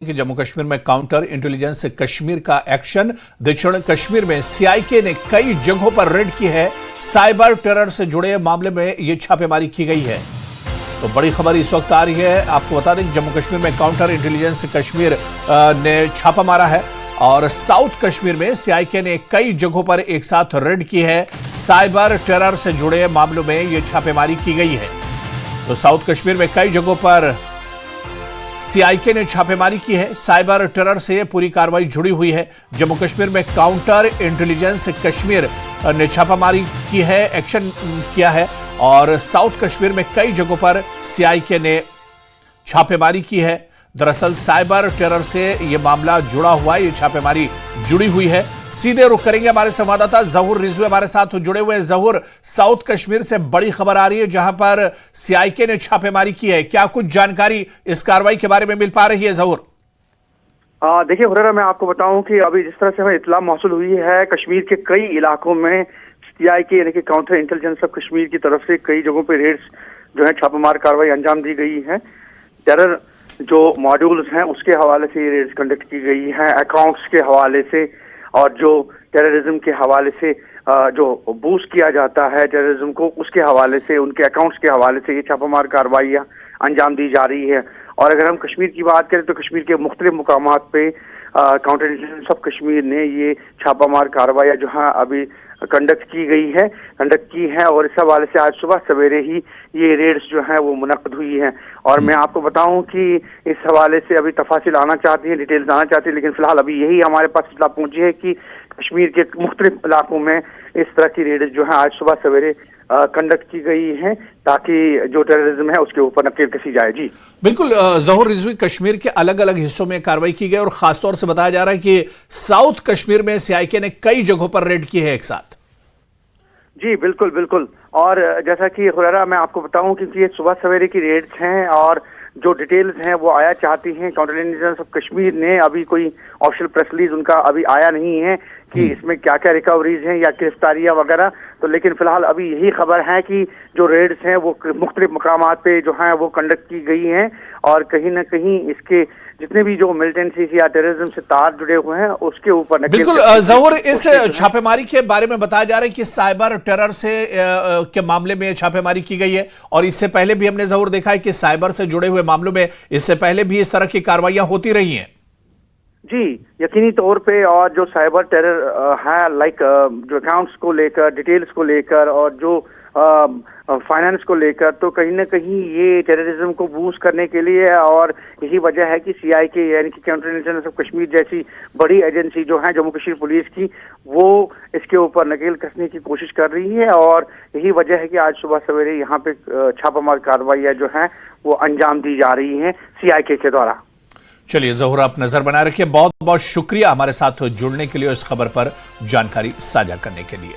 कि जम्मू कश्मीर में counter intelligence Kashmir का एक्शन। दक्षिण कश्मीर में सीआईके ने कई जगहों पर रेड की है। साइबर टेरर से जुड़े मामले में यह छापेमारी की गई है। तो बड़ी खबर इस वक्त आ रही है। आपको बता दें कि जम्मू कश्मीर में काउंटर इंटेलिजेंस कश्मीर ने छापा मारा है और साउथ कश्मीर में सीआईके ने कई जगहों पर एक साथ रेड की है। साइबर टेरर से जुड़े मामलों में यह छापेमारी की गई है। तो साउथ कश्मीर में कई जगहों पर सीआईके ने छापेमारी की है। साइबर टेरर से पूरी कार्रवाई जुड़ी हुई है। जम्मू कश्मीर में काउंटर इंटेलिजेंस कश्मीर ने छापामारी की है, एक्शन किया है और साउथ कश्मीर में कई जगहों पर सीआईके ने छापेमारी की है। दरअसल साइबर टेरर से यह मामला जुड़ा हुआ है, ये छापेमारी जुड़ी हुई है। सीधे रुख करेंगे हमारे संवाददाता जहूर रिजवी हमारे साथ जुड़े हुए। जहूर, साउथ कश्मीर से बड़ी खबर आ रही है जहां पर सीआईके ने छापेमारी की है। क्या कुछ जानकारी इस कार्रवाई के बारे में मिल पा रही है जहूर? देखिए हुरैरा, मैं आपको बताऊं कि अभी जिस तरह से हमें इत्तला मौसूल हुई है, कश्मीर के कई इलाकों में सीआईके यानी कि काउंटर इंटेलिजेंस ऑफ कश्मीर की तरफ से कई जगहों पर रेड्स जो है छापेमार कार्रवाई अंजाम दी गई है। टेरर जो मॉड्यूल्स हैं उसके हवाले से ये रेड्स कंडक्ट की गई है, अकाउंट्स के हवाले से और जो टेररिज्म के हवाले से जो बूस्ट किया जाता है टेररिज्म को, उसके हवाले से, उनके अकाउंट्स के हवाले से ये छापामार कार्रवाइयाँ अंजाम दी जा रही है। और अगर हम कश्मीर की बात करें तो कश्मीर के मुख्तलिफ मुकामात पे काउंटर इंटेलिजेंस ऑफ कश्मीर ने ये छापामार कार्रवाइयाँ जो है अभी कंडक्ट की है और इस हवाले से आज सुबह सवेरे ही ये रेड्स जो है वो मुनक्कद हुई है। और मैं आपको बताऊं कि इस हवाले से अभी तफासिल आना चाहती है, डिटेल्स आना चाहती है, लेकिन फिलहाल अभी यही हमारे पास इत्तला पहुंची है कि कश्मीर के मुख्तलिफ इलाकों में इस तरह की रेड्स जो है आज सुबह सवेरे कंडक्ट की गई है ताकि जो टेररिज्म है उसके ऊपर नकेल कसी जाए। जी बिल्कुल जहूर रिजवी, कश्मीर के अलग अलग हिस्सों में कार्रवाई की गई और खासतौर से बताया जा रहा है कि साउथ कश्मीर में सीआईके ने कई जगहों पर रेड की है एक साथ। जी बिल्कुल बिल्कुल। और जैसा कि हुरैरा, मैं आपको बताऊं कि ये सुबह सवेरे की रेड्स हैं और जो डिटेल्स हैं वो आया चाहती हैं। काउंटर इंटेलिजेंस ऑफ कश्मीर ने अभी कोई ऑफिशियल प्रेस रिलीज उनका अभी आया नहीं है कि इसमें क्या क्या रिकवरीज हैं या गिरफ्तारियां वगैरह, तो लेकिन फिलहाल अभी यही खबर है कि जो रेड्स हैं वो मुख्तलिफ मकामात पे जो हैं वो कंडक्ट की गई हैं और कहीं ना कहीं इसके जितने भी जो मिलिटेंसी या टेररिज्म से तार जुड़े हुए हैं उसके ऊपर बिल्कुल जहूर, इस छापेमारी के बारे में बताया जा रहा है कि साइबर टेरर से के मामले में छापेमारी की गई है और इससे पहले भी हमने जहूर देखा है कि साइबर से जुड़े हुए मामलों में इससे पहले भी इस तरह की कार्रवाइयां होती रही हैं। जी यकीनी तौर पे, और जो साइबर टेरर है लाइक जो अकाउंट्स को लेकर, डिटेल्स को लेकर और जो फाइनेंस को लेकर, तो कहीं ना कहीं ये टेररिज्म को बूस्ट करने के लिए और यही वजह है कि सीआईके यानी कि काउंटर इंटेलिजेंस ऑफ कश्मीर जैसी बड़ी एजेंसी जो है जम्मू कश्मीर पुलिस की, वो इसके ऊपर नकेल कसने की कोशिश कर रही है और यही वजह है कि आज सुबह सवेरे यहाँ पे छापामार कार्रवाइयाँ जो हैं वो अंजाम दी जा रही हैं सीआईके के द्वारा। चलिए जहूर, आप नजर बनाए रखिए। बहुत बहुत शुक्रिया हमारे साथ जुड़ने के लिए, इस खबर पर जानकारी साझा करने के लिए।